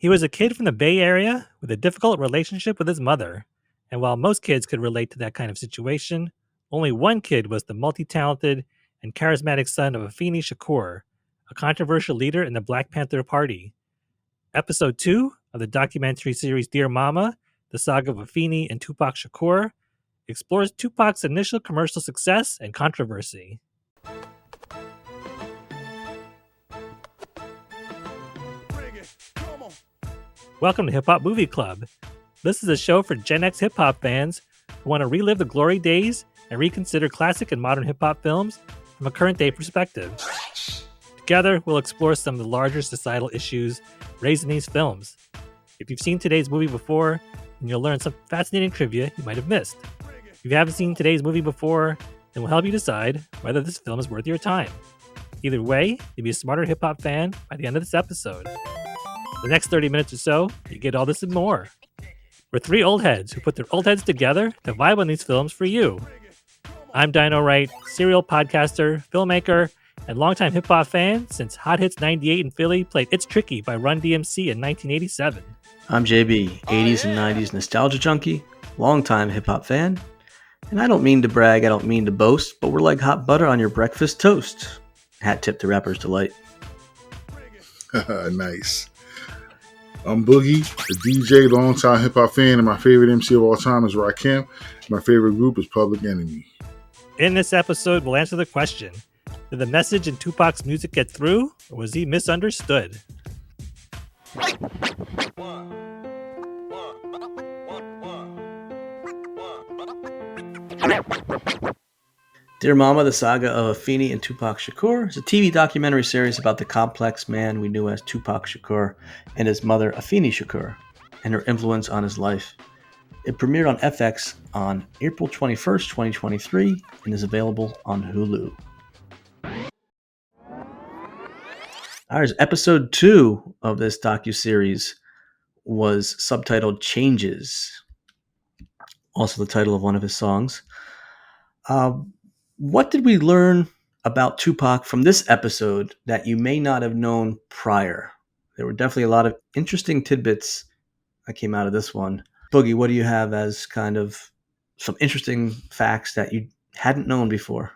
He was a kid from the Bay Area with a difficult relationship with his mother. And while most kids could relate to that kind of situation, only one kid was the multi-talented and charismatic son of Afeni Shakur, a controversial leader in the Black Panther Party. Episode 2 of the documentary series Dear Mama, the saga of Afeni and Tupac Shakur, explores Tupac's initial commercial success and controversy. Welcome to Hip Hop Movie Club. This is a show for Gen X hip hop fans who want to relive the glory days and reconsider classic and modern hip hop films from a current day perspective. Together, we'll explore some of the larger societal issues raised in these films. If you've seen today's movie before, then you'll learn some fascinating trivia you might have missed. If you haven't seen today's movie before, then we'll help you decide whether this film is worth your time. Either way, you'll be a smarter hip hop fan by the end of this episode. The next 30 minutes or so, you get all this and more. We're three old heads who put their old heads together to vibe on these films for you. I'm Dino Wright, serial podcaster, filmmaker, and longtime hip-hop fan since Hot Hits 98 in Philly played It's Tricky by Run DMC in 1987. I'm JB, 80s and 90s nostalgia junkie, longtime hip-hop fan. And I don't mean to brag, I don't mean to boast, but we're like hot butter on your breakfast toast. Hat tip to rapper's delight. Nice. I'm Boogie, the DJ, longtime hip-hop fan, and my favorite MC of all time is Rakim. My favorite group is Public Enemy. In this episode, we'll answer the question, did the message in Tupac's music get through, or was he misunderstood? Dear Mama, the saga of Afeni and Tupac Shakur is a TV documentary series about the complex man we knew as Tupac Shakur and his mother Afeni Shakur and her influence on his life. It premiered on FX on April 21st, 2023 and is available on Hulu. Ours, episode 2 of this docuseries was subtitled Changes, also the title of one of his songs. What did we learn about Tupac from this episode that you may not have known prior? There were definitely a lot of interesting tidbits that came out of this one. Boogie, what do you have as kind of some interesting facts that you hadn't known before?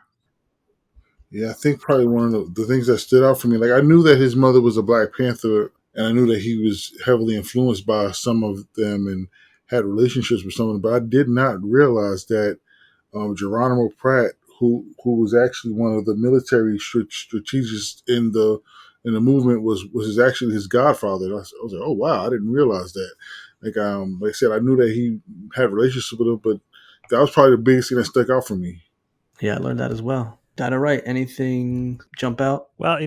Yeah, I think probably one of the things that stood out for me, like I knew that his mother was a Black Panther, and I knew that he was heavily influenced by some of them and had relationships with some of them, but I did not realize that Geronimo Pratt, who was actually one of the military strategists in the movement, was actually his godfather. I was like, oh wow, I didn't realize that. Like I said, I knew that he had relationships with him, but that was probably the biggest thing that stuck out for me. Yeah, I learned that as well. Data right? Anything jump out? Well,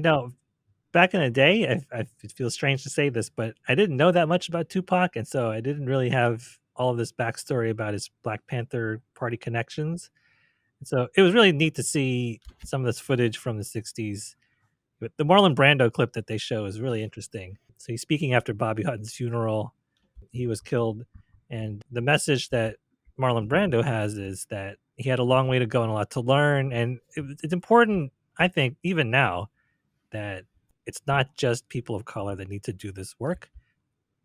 back in the day, I feel strange to say this, but I didn't know that much about Tupac, and so I didn't really have all of this backstory about his Black Panther Party connections. So it was really neat to see some of this footage from the 60s. But the Marlon Brando clip that they show is really interesting. So he's speaking after Bobby Hutton's funeral. He was killed. And the message that Marlon Brando has is that he had a long way to go and a lot to learn. And it's important, I think, even now, that it's not just people of color that need to do this work.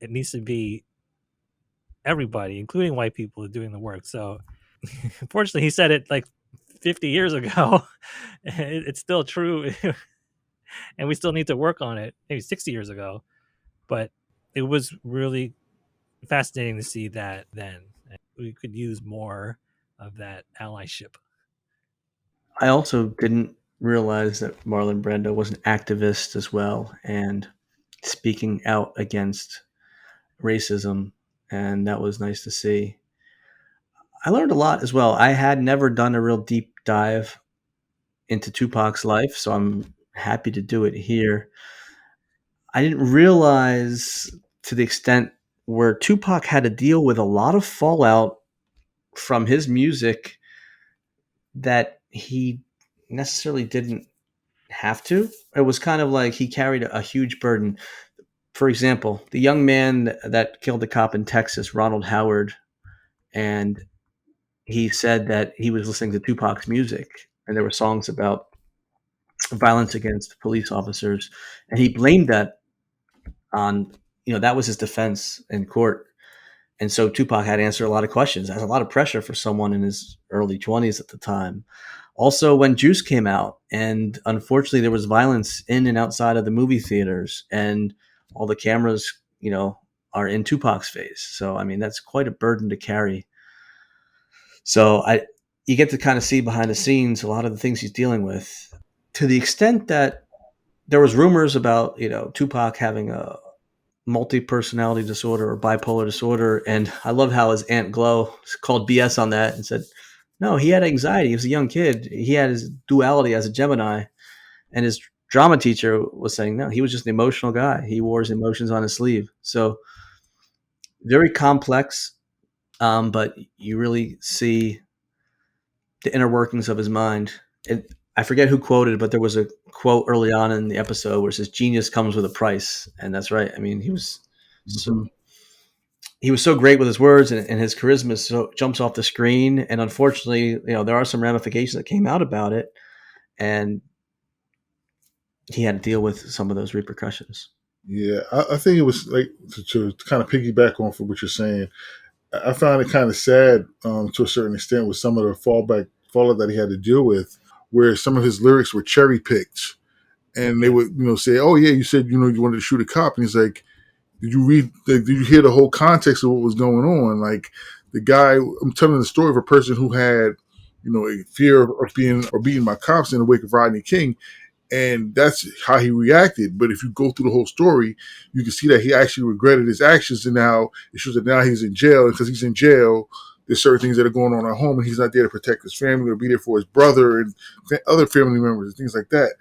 It needs to be everybody, including white people, doing the work. So unfortunately, he said it like 50 years ago. It's still true. And we still need to work on it, maybe 60 years ago. But it was really fascinating to see that then. We could use more of that allyship. I also didn't realize that Marlon Brando was an activist as well and speaking out against racism, and that was nice to see. I learned a lot as well. I had never done a real deep dive into Tupac's life, so I'm happy to do it here. I didn't realize to the extent where Tupac had to deal with a lot of fallout from his music that he necessarily didn't have to. It was kind of like he carried a huge burden. For example, the young man that killed the cop in Texas, Ronald Howard, and he said that he was listening to Tupac's music and there were songs about violence against police officers, and he blamed that on that was his defense in court. And so Tupac had to answer a lot of questions. That's a lot of pressure for someone in his early 20s at the time. Also, when Juice came out, and unfortunately there was violence in and outside of the movie theaters, and all the cameras, are in Tupac's face. So, I mean, that's quite a burden to carry. So you get to kind of see behind the scenes a lot of the things he's dealing with, to the extent that there was rumors about, Tupac having a multi-personality disorder or bipolar disorder. And I love how his Aunt Glo called BS on that and said, no, he had anxiety. He was a young kid. He had his duality as a Gemini. And his drama teacher was saying, no, he was just an emotional guy. He wore his emotions on his sleeve. So very complex, but you really see the inner workings of his mind. I forget who quoted, but there was a quote early on in the episode where it says, "Genius comes with a price," and that's right. I mean, Mm-hmm. he was so great with his words, and his charisma so jumps off the screen. And unfortunately, there are some ramifications that came out about it, and he had to deal with some of those repercussions. Yeah, I think it was like to kind of piggyback on for what you're saying. I found it kind of sad to a certain extent with some of the fallout that he had to deal with, where some of his lyrics were cherry picked, and they Yeah. would say, "Oh yeah, you said you wanted to shoot a cop," and he's like, "Did you read? Did you hear the whole context of what was going on?" Like the guy, I'm telling the story of a person who had a fear of beaten by cops in the wake of Rodney King, and that's how he reacted. But if you go through the whole story, you can see that he actually regretted his actions, and now it shows that now he's in jail, and because he's in jail, there's certain things that are going on at home, and he's not there to protect his family or be there for his brother and other family members and things like that.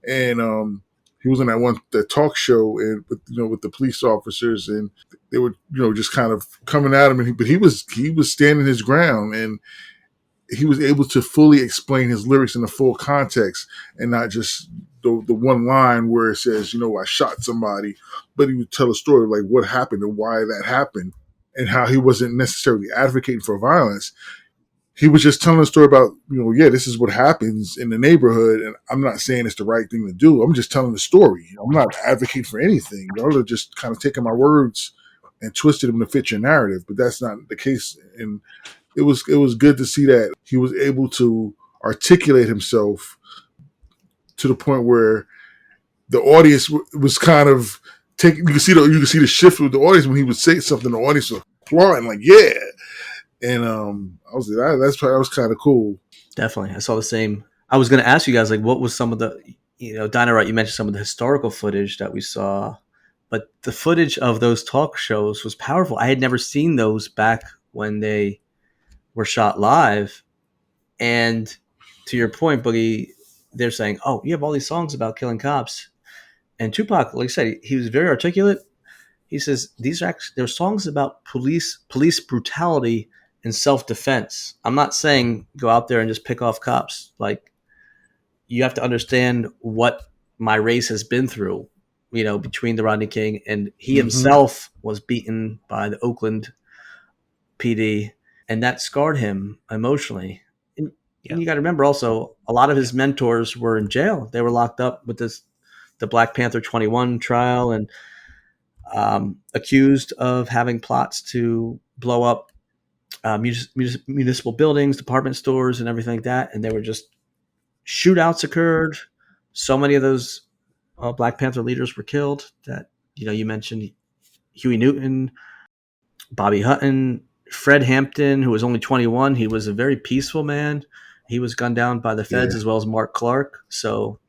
And he was on that talk show and with the police officers, and they were just kind of coming at him, but he was standing his ground, and he was able to fully explain his lyrics in the full context and not just the one line where it says, I shot somebody, but he would tell a story of like what happened and why that happened and how he wasn't necessarily advocating for violence. He was just telling a story about, yeah, this is what happens in the neighborhood. And I'm not saying it's the right thing to do. I'm just telling the story. I'm not advocating for anything. Y'all are just kind of taking my words and twisted them to fit your narrative, but that's not the case. And it was good to see that he was able to articulate himself to the point where the audience was kind of taking. You can see the shift with the audience when he would say something. The audience was applauding, like yeah. And I was like, that was kind of cool. Definitely, I saw the same. I was going to ask you guys, like, what was some of the, Dynamite, you mentioned some of the historical footage that we saw, but the footage of those talk shows was powerful. I had never seen those back when they were shot live. And to your point, Boogie, they're saying, "Oh, you have all these songs about killing cops." And Tupac, like I said, he was very articulate. He says these are actually they're songs about police brutality and self defense. I'm not saying go out there and just pick off cops. Like, you have to understand what my race has been through. Between the Rodney King, and he Mm-hmm. himself was beaten by the Oakland PD, and that scarred him emotionally. And Yeah. you got to remember also, a lot of his mentors were in jail. They were locked up with the Black Panther 21 trial, and accused of having plots to blow up municipal buildings, department stores, and everything like that. And they were just shootouts occurred. So many of those Black Panther leaders were killed. That you mentioned Huey Newton, Bobby Hutton, Fred Hampton, who was only 21. He was a very peaceful man. He was gunned down by the feds, Yeah. as well as Mark Clark. So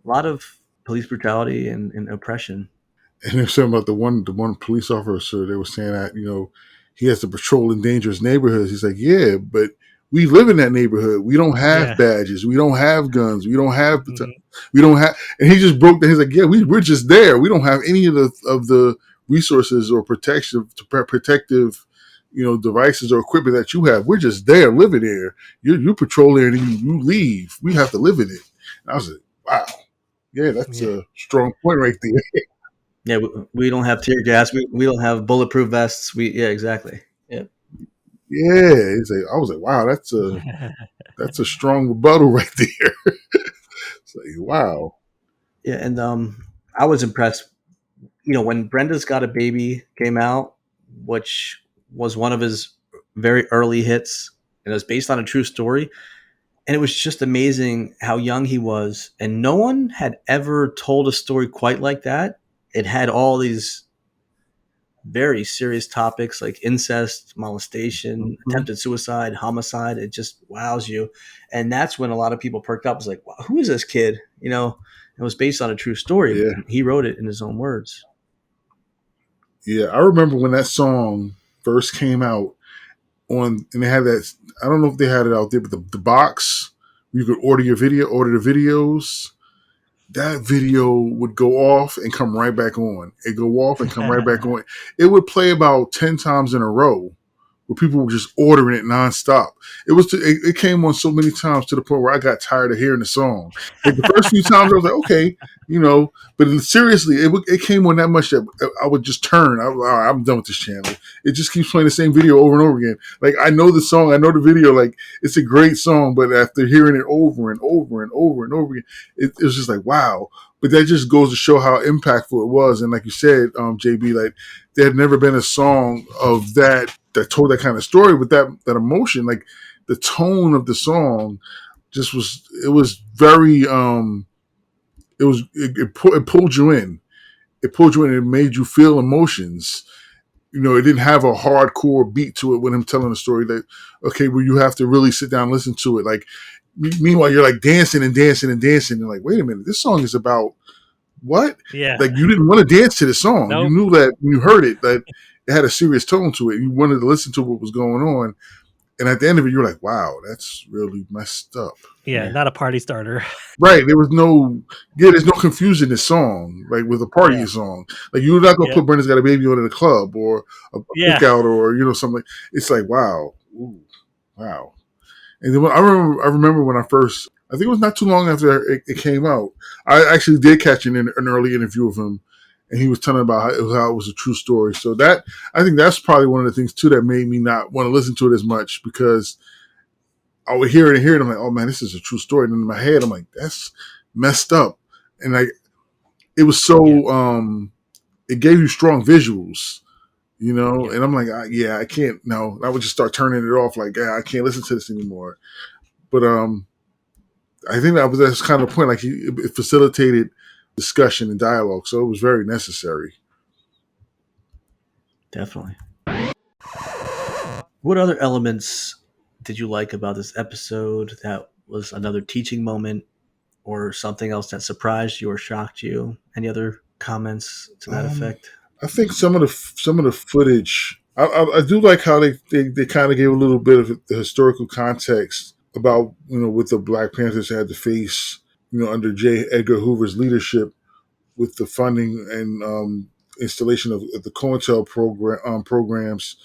a lot of police brutality and oppression. And they're saying about the one police officer. They were saying that he has to patrol in dangerous neighborhoods. He's like, yeah, but we live in that neighborhood. We don't have Yeah. badges. We don't have guns. We don't have Mhm. we don't have. And he just broke down. He's like, yeah, we're just there. We don't have any of the resources or protective devices or equipment that you have. We're just there, living there. You patrol there and you leave. We have to live in it. And I was like, wow, yeah, that's Yeah. a strong point right there. Yeah, we don't have tear gas. We don't have bulletproof vests. Yeah, exactly. Yeah, Yeah, I was like, wow, that's a strong rebuttal right there. It's like, wow. yeah, and I was impressed. when Brenda's Got a Baby came out, which was one of his very early hits, and it was based on a true story. And it was just amazing how young he was. And no one had ever told a story quite like that. It had all these very serious topics like incest, molestation, Mhm. attempted suicide, homicide. It just wows you. And that's when a lot of people perked up. It was like, wow, who is this kid? It was based on a true story. Yeah, He wrote it in his own words. yeah. I remember when that song first came out and they had that. I don't know if they had it out there, but the box where you could order the videos. That video would go off and come right back on. It go off and come right back on. It would play about 10 times in a row where people were just ordering it nonstop. It came on so many times to the point where I got tired of hearing the song. Like the first few times I was like, okay, but seriously, it came on that much that I would just turn. I was like, all right, I'm done with this channel. It just keeps playing the same video over and over again. Like I know the song, I know the video, like it's a great song, but after hearing it over and over and over and over again, it was just like, wow. But that just goes to show how impactful it was. And like you said, JB, like there had never been a song of that told that kind of story with that emotion. Like the tone of the song just was very it pulled you in. It pulled you in. It made you feel emotions. It didn't have a hardcore beat to it when him telling the story that, okay, well, you have to really sit down and listen to it. Like, meanwhile, you're like dancing and dancing and dancing. And like, wait a minute, this song is about what? Yeah. Like, you didn't want to dance to the song. You Nope. knew that when you heard it, that it had a serious tone to it. You wanted to listen to what was going on. And at the end of it, you're like, wow, that's really messed up. Yeah, not a party starter. Right. There's no confusion in this song, like with a party song. Like you're not gonna put Brenda's Got a Baby on in a club or a cookout or something. It's like, wow. Ooh, wow. And then I remember when I think it was not too long after it came out, I actually did catch an early interview of him, and he was telling about how it was a true story. So I think that's probably one of the things too that made me not want to listen to it as much, because I would hear it and I'm like, oh man, this is a true story. And in my head, I'm like, that's messed up. And it was so, it gave you strong visuals, and I'm like, I can't, no, I would just start turning it off. Like, I can't listen to this anymore. But, I think that's kind of the point. Like it facilitated discussion and dialogue. So it was very necessary. Definitely. What other elements did you like about this episode that was another teaching moment, or something else that surprised you or shocked you? Any other comments to that effect? I think some of the footage, I do like how they kind of gave a little bit of the historical context about with the Black Panthers had to face under J. Edgar Hoover's leadership with the funding and installation of the COINTEL programs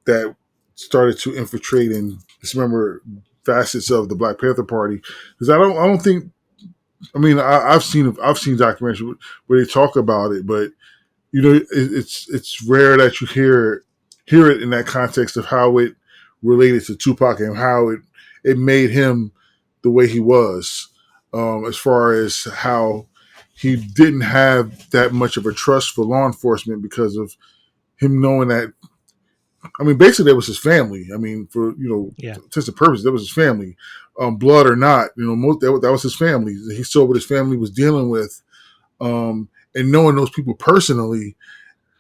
that started to infiltrate and dismember facets of the Black Panther Party. Because I don't think. I mean, I've seen documentaries where they talk about it, but it's rare that you hear it in that context of how it related to Tupac and how it made him the way he was, as far as how he didn't have that much of a trust for law enforcement because of him knowing that. I mean, basically, that was his family. I mean, for sense of purpose, that was his family, blood or not. That was his family. He saw what his family was dealing with, and knowing those people personally,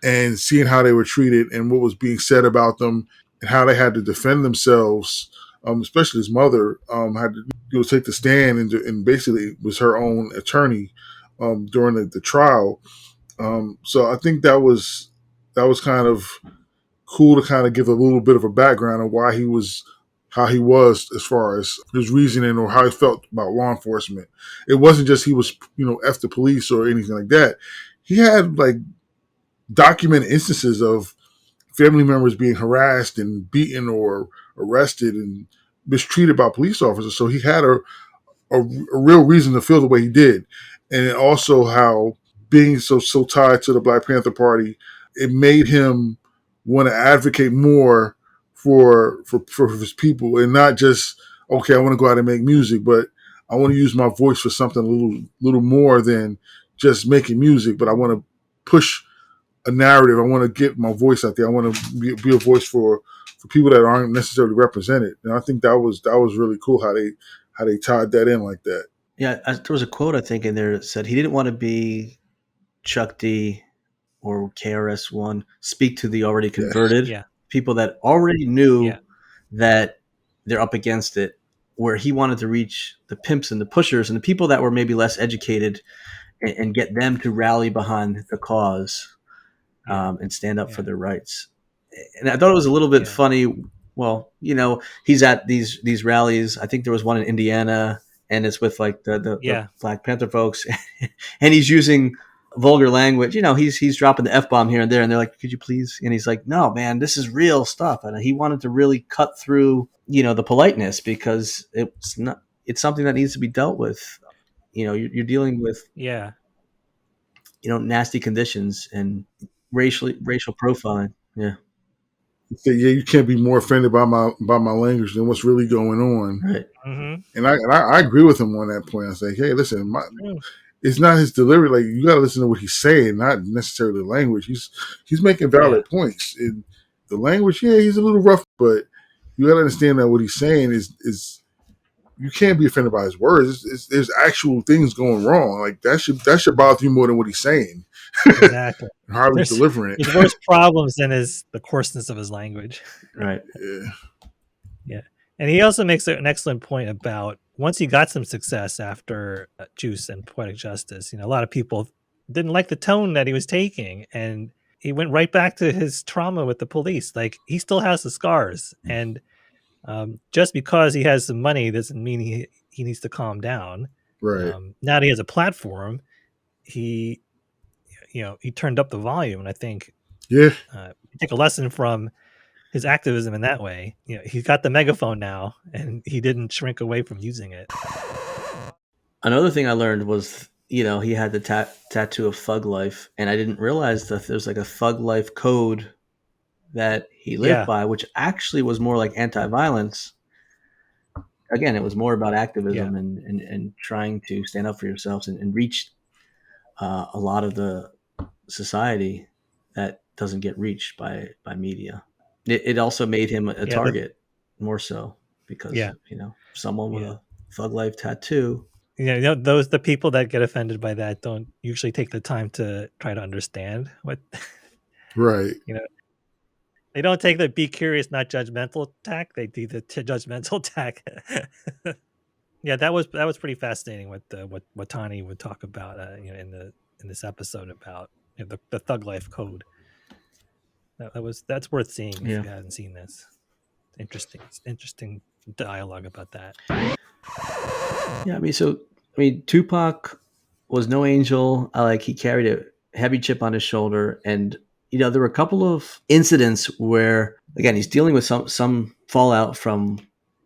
and seeing how they were treated and what was being said about them and how they had to defend themselves. Especially his mother had to take the stand and basically was her own attorney during the trial. So I think that was kind of cool to kind of give a little bit of a background of why he was how he was as far as his reasoning or how he felt about law enforcement. It wasn't just he was F the police or anything like that. He had like documented instances of family members being harassed and beaten or arrested and mistreated by police officers. So he had a real reason to feel the way he did. And also how being so tied to the Black Panther Party, it made him want to advocate more for his people and not just, okay, I want to go out and make music, but I want to use my voice for something a little more than just making music, but I want to push a narrative. I want to get my voice out there. I want to be a voice for people that aren't necessarily represented. And I think that was really cool how they tied that in like that. Yeah, there was a quote I think in there that said he didn't want to be Chuck D or KRS-One, speak to the already Yeah, converted Yeah. people that already knew Yeah. that they're up against it, where he wanted to reach the pimps and the pushers and the people that were maybe less educated, and get them to rally behind the cause, Yeah. and stand up for Yeah. their rights. And I thought it was a little bit Yeah. funny. Well, he's at these rallies. I think there was one in Indiana, and it's with like the Yeah. Black Panther folks, and he's using vulgar language. He's dropping the F-bomb here and there, and they're like, "Could you please?" And he's like, "No, man, this is real stuff." And he wanted to really cut through, the politeness, because it's something that needs to be dealt with. You're dealing with, Yeah. nasty conditions and racial profiling. Yeah, say, yeah, you can't be more offended by my language than what's really going on. right. Mm-hmm. And I agree with him on that point. I say, hey, listen, it's not his delivery. Like you got to listen to what he's saying, not necessarily the language. He's making Yeah. valid points. In the language, yeah, he's a little rough, but you got to understand that what he's saying is you can't be offended by his words. There's actual things going wrong. Like that should bother you more than what he's saying. Exactly. How he's There's delivering it. there's worse problems than the coarseness of his language. Right. Yeah. Yeah. And he also makes an excellent point about once he got some success after Juice and Poetic Justice, a lot of people didn't like the tone that he was taking. And he went right back to his trauma with the police. Like he still has the scars. And just because he has some money doesn't mean he needs to calm down. Right. Now that he has a platform, he he turned up the volume. And I think Yeah. take a lesson from his activism in that way. He's got the megaphone now, and he didn't shrink away from using it. Another thing I learned was, he had the tattoo of Thug Life, and I didn't realize that there's like a Thug Life code that he lived Yeah, by, which actually was more like anti-violence. Again, it was more about yeah, activism and trying to stand up for yourselves and reach a lot of the society that doesn't get reached by media. It also made him a yeah, target more so because yeah, someone with yeah. a Thug Life tattoo. Those the people that get offended by that don't usually take the time to try to understand what Right. you know. They don't take the be curious, not judgmental tack. They do the judgmental tack. Yeah, that was pretty fascinating. What Tani would talk about, in this episode about the Thug Life Code. That's worth seeing if Yeah. you haven't seen this. Interesting dialogue about that. Yeah, Tupac was no angel. He carried a heavy chip on his shoulder, and there were a couple of incidents where, again, he's dealing with some fallout from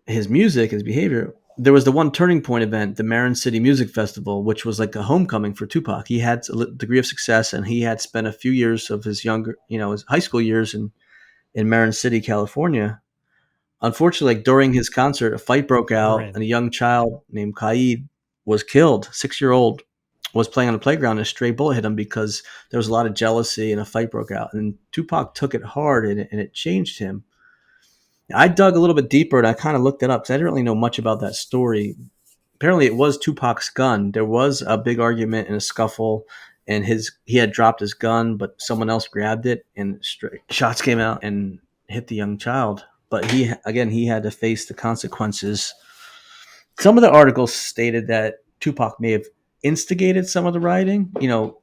his music, his behavior. There was the one turning point event, the Marin City Music Festival, which was like a homecoming for Tupac. He had a degree of success, and he had spent a few years of his his high school years in Marin City, California. Unfortunately, during his concert, a fight broke out, Marin. and a young child named Kaid was killed. 6-year-old was playing on the playground, and a stray bullet hit him because there was a lot of jealousy, and a fight broke out. And Tupac took it hard, and it changed him. I dug a little bit deeper, and I kind of looked it up because I didn't really know much about that story. Apparently, it was Tupac's gun. There was a big argument and a scuffle, and he had dropped his gun, but someone else grabbed it, and shots came out and hit the young child. But he had to face the consequences. Some of the articles stated that Tupac may have instigated some of the rioting,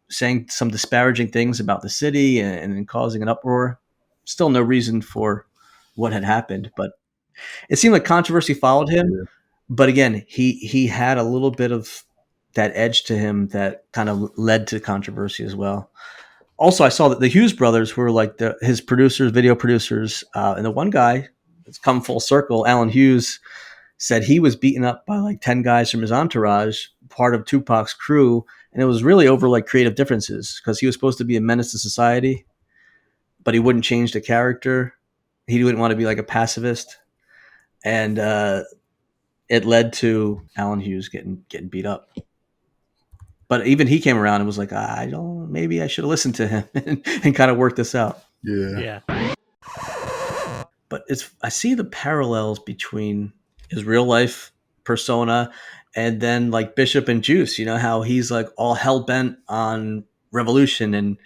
saying some disparaging things about the city and causing an uproar. Still no reason for what had happened, but it seemed like controversy followed him. Yeah. But again, he had a little bit of that edge to him that kind of led to controversy as well. Also, I saw that the Hughes brothers were like his producers, video producers, and the one guy, it's come full circle, Alan Hughes, said he was beaten up by like 10 guys from his entourage, part of Tupac's crew, and it was really over like creative differences because he was supposed to be a menace to society, but he wouldn't change the character. He didn't want to be like a pacifist, and it led to Alan Hughes getting beat up. But even he came around and was like, I don't. Maybe I should have listened to him and kind of worked this out. Yeah. Yeah. But I see the parallels between his real life persona and then like Bishop and Juice. You know how he's like all hell bent on revolution and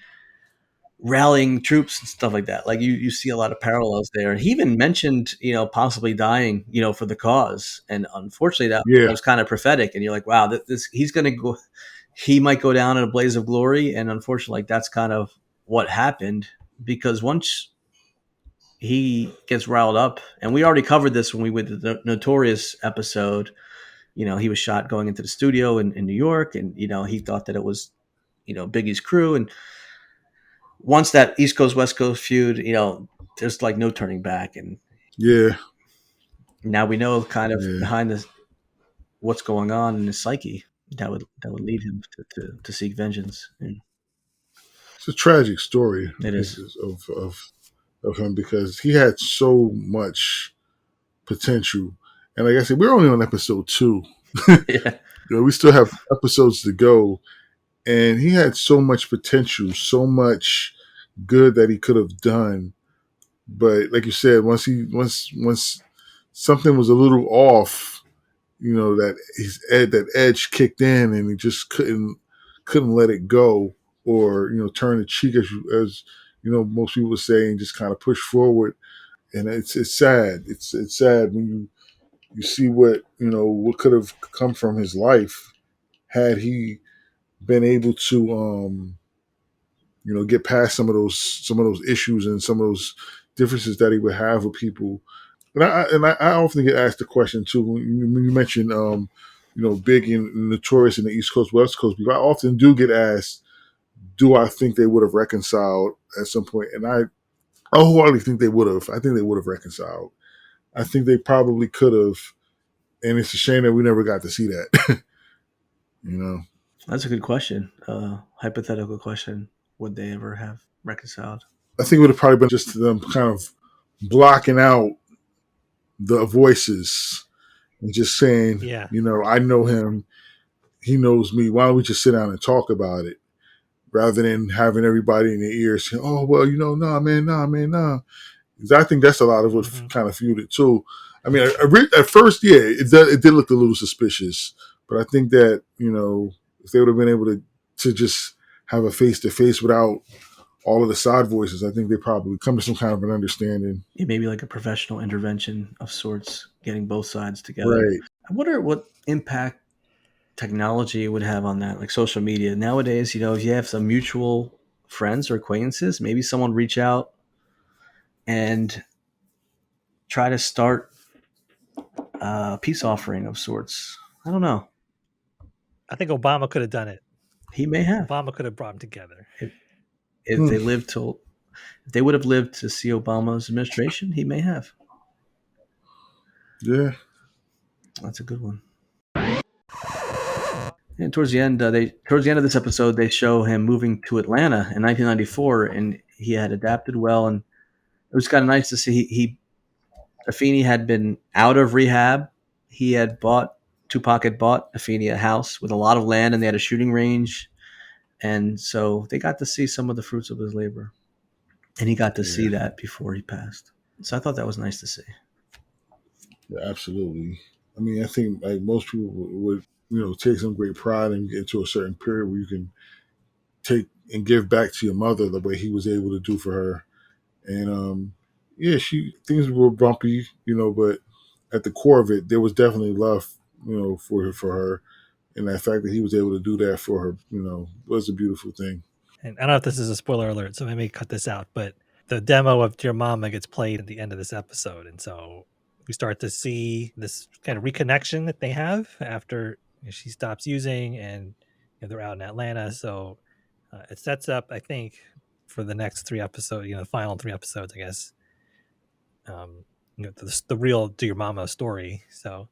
rallying troops and stuff like that. Like you see a lot of parallels there. And he even mentioned, possibly dying, for the cause. And unfortunately, that Yeah. was kind of prophetic. And you're like, wow, this he's going to go. He might go down in a blaze of glory. And unfortunately, like, that's kind of what happened, because once he gets riled up, and we already covered this when we went to the Notorious episode. He was shot going into the studio in New York, and he thought that it was Biggie's crew. And once that East Coast West Coast feud, there's like no turning back. And Yeah. now we know kind of Yeah. behind this what's going on in his psyche that would lead him to seek vengeance. And It's a tragic story it is. of him, because he had so much potential. And like I said, we're only on episode 2. Yeah. We still have episodes to go. And he had so much potential, so much good that he could have done. But like you said, once something was a little off, that edge kicked in, and he just couldn't let it go, or turn the cheek, as most people would say, and just kind of push forward. And it's sad. It's sad when you see what could have come from his life had he been able to get past some of those issues and some of those differences that he would have with people. And I often get asked the question too, when you mentioned Big and Notorious in the East Coast West Coast people. I often do get asked, do I think they would have reconciled at some point? And I wholeheartedly think they would have. I think they would have reconciled. I think they probably could have, and it's a shame that we never got to see that. you know. That's a good question. Hypothetical question. Would they ever have reconciled? I think it would have probably been just them kind of blocking out the voices and just saying, Yeah. I know him, he knows me. Why don't we just sit down and talk about it, rather than having everybody in their ears saying, "Oh, well, nah, man, nah." Because I think that's a lot of what kind of fueled it too. I mean, at first, yeah, it did look a little suspicious, but I think that if they would have been able to just have a face to face without all of the side voices, I think they probably come to some kind of an understanding. Yeah, maybe like a professional intervention of sorts, getting both sides together. Right. I wonder what impact technology would have on that, like social media. Nowadays, if you have some mutual friends or acquaintances, maybe someone reach out and try to start a peace offering of sorts. I don't know. I think Obama could have done it. He may have. Obama could have brought them together. If they would have lived to see Obama's administration, he may have. Yeah. That's a good one. And towards the end of this episode, they show him moving to Atlanta in 1994, and he had adapted well, and it was kind of nice to see. Afeni had been out of rehab. Tupac had bought Afeni a house with a lot of land, and they had a shooting range, and so they got to see some of the fruits of his labor, and he got to see that before he passed. So I thought that was nice to see. Yeah, absolutely. I mean, I think like most people would, take some great pride and get to a certain period where you can take and give back to your mother the way he was able to do for her. And yeah, things were bumpy, but at the core of it, there was definitely love, for her, and that fact that he was able to do that for her, was a beautiful thing. And I don't know if this is a spoiler alert, so I may cut this out, but the demo of Dear Mama gets played at the end of this episode. And so we start to see this kind of reconnection that they have after she stops using, and they're out in Atlanta. So it sets up, I think, for the next 3 episodes, the final 3 episodes, I guess, the real Dear Mama story. So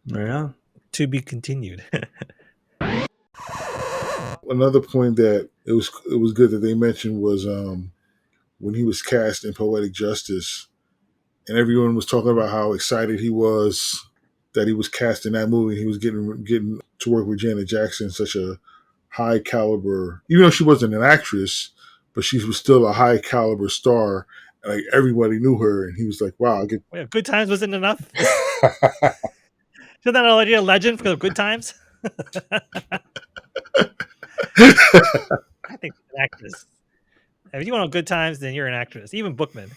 Yeah. to be continued. Another point that it was good that they mentioned was when he was cast in Poetic Justice, and everyone was talking about how excited he was that he was cast in that movie. He was getting to work with Janet Jackson, such a high caliber, even though she wasn't an actress, but she was still a high caliber star. Like everybody knew her, and he was like, "Wow, I get." Wait, Good Times wasn't enough. Isn't that already a legend for Good Times? I think she's an actress. If you want Good Times, then you're an actress. Even Bookman.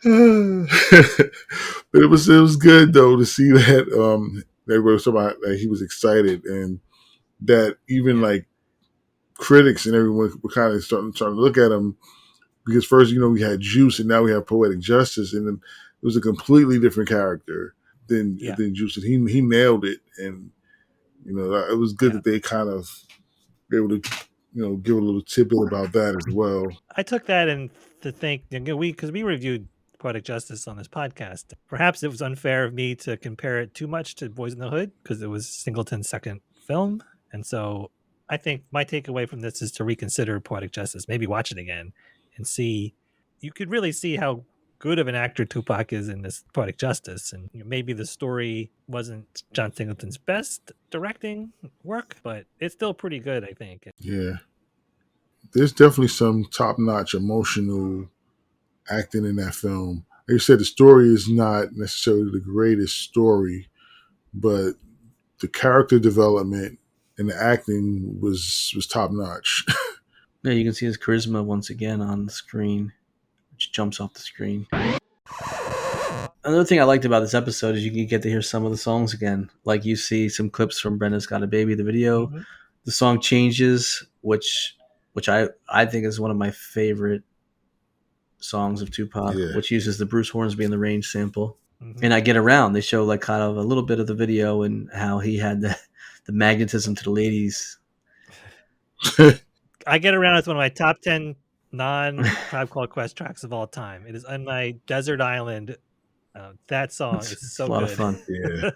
But it was good though to see that everybody was talking about that he was excited, and that even like critics and everyone were kind of starting trying to look at him, because first we had Juice and now we have Poetic Justice, and then it was a completely different character than Juice, and he nailed it, and it was good that they kind of were able to give a little tidbit about that as well. I took that and to think because we reviewed Poetic Justice on this podcast. Perhaps it was unfair of me to compare it too much to Boys in the Hood because it was Singleton's second film, and so I think my takeaway from this is to reconsider Poetic Justice, maybe watch it again and see. You could really see how good of an actor Tupac is in this Poetic Justice, and maybe the story wasn't John Singleton's best directing work, but it's still pretty good, I think. Yeah, there's definitely some top-notch emotional acting in that film. Like you said, the story is not necessarily the greatest story, but the character development and the acting was top-notch. Yeah, you can see his charisma once again on the screen, which jumps off the screen. Another thing I liked about this episode is you get to hear some of the songs again. Like you see some clips from Brenda's Got a Baby, the video. Mm-hmm. The song Changes, which I think is one of my favorite songs of Tupac, which uses the Bruce Hornsby and the Range sample. Mm-hmm. And I Get Around, they show like kind of a little bit of the video and how he had the magnetism to the ladies. I Get Around is one of my top 10 non-Tribe Called Quest tracks of all time. It is on my Desert Island. That song is so good. A lot of fun. Yeah.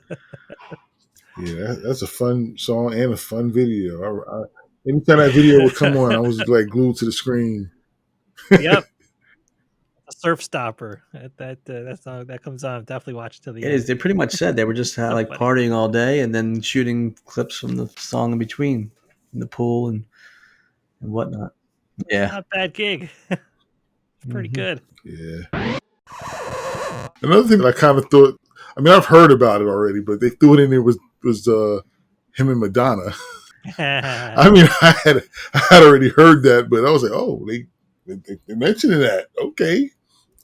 Yeah, that's a fun song and a fun video. Anytime that video would come on, I was like glued to the screen. Yep. A surf stopper. That song that comes on, definitely watch till the end. They pretty much said they were just like partying all day and then shooting clips from the song in between in the pool and whatnot. Yeah. Not a bad gig. It's pretty good. Yeah. Another thing that I kind of thought, I mean, I've heard about it already, but they threw it in there was him and Madonna. I mean, I had already heard that, but I was like, oh, they mentioned that. Okay.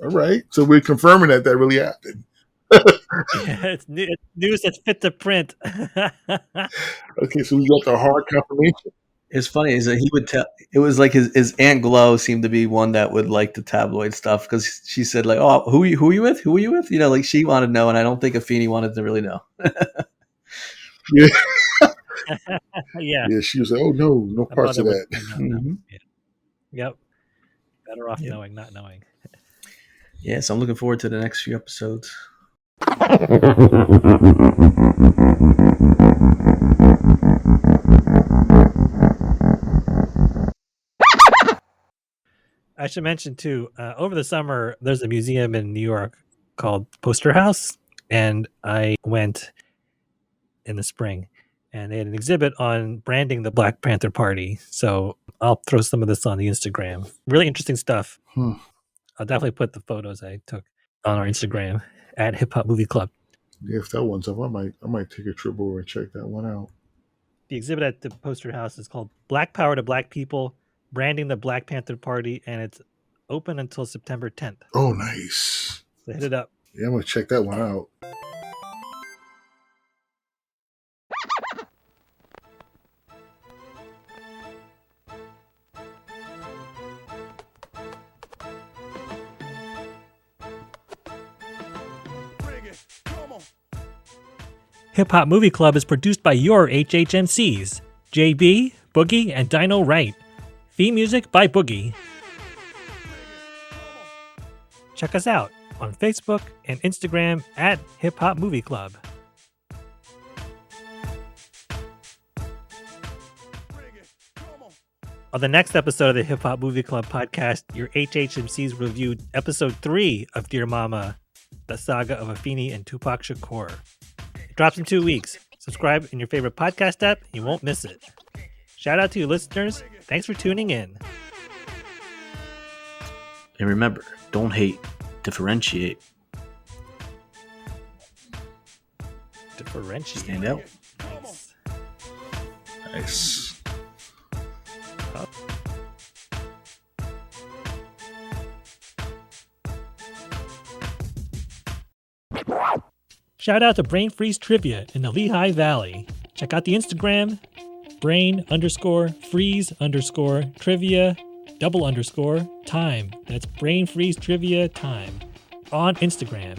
All right. So we're confirming that really happened. Yeah, it's news that's fit to print. Okay, so we got the hard confirmation. It's funny is that he would tell. It was like his Aunt Glow seemed to be one that would like the tabloid stuff because she said like, "Oh, who are you with? Who are you with?" Like she wanted to know, and I don't think Afeni wanted to really know. Yeah. Yeah. Yeah. She was like, "Oh no parts of that." Mm-hmm. Yeah. Yep. Better off knowing, not knowing. Yeah, so I'm looking forward to the next few episodes. I should mention too, over the summer, there's a museum in New York called Poster House, and I went in the spring, and they had an exhibit on branding the Black Panther Party. So I'll throw some of this on the Instagram. Really interesting stuff. I'll definitely put the photos I took on our Instagram at Hip Hop Movie Club. Yeah, if that one's up, I might take a trip over and check that one out. The exhibit at the Poster House is called Black Power to Black People, Branding the Black Panther Party, and it's open until September 10th. Oh, nice. So hit it up. Yeah, I'm going to check that one out. Hip Hop Movie Club is produced by your HHMCs, JB, Boogie, and Dino Wright. Theme music by Boogie. Check us out on Facebook and Instagram at Hip Hop Movie Club. On the next episode of the Hip Hop Movie Club podcast, your HHMCs reviewed episode 3 of Dear Mama, the saga of Afeni and Tupac Shakur. It drops in 2 weeks. Subscribe in your favorite podcast app. You won't miss it. Shout out to you listeners. Thanks for tuning in. And remember, don't hate, differentiate. Differentiate. Stand out. Nice. Nice. Shout out to Brain Freeze Trivia in the Lehigh Valley. Check out the Instagram, brain_freeze_trivia_time. That's Brain Freeze Trivia time on Instagram.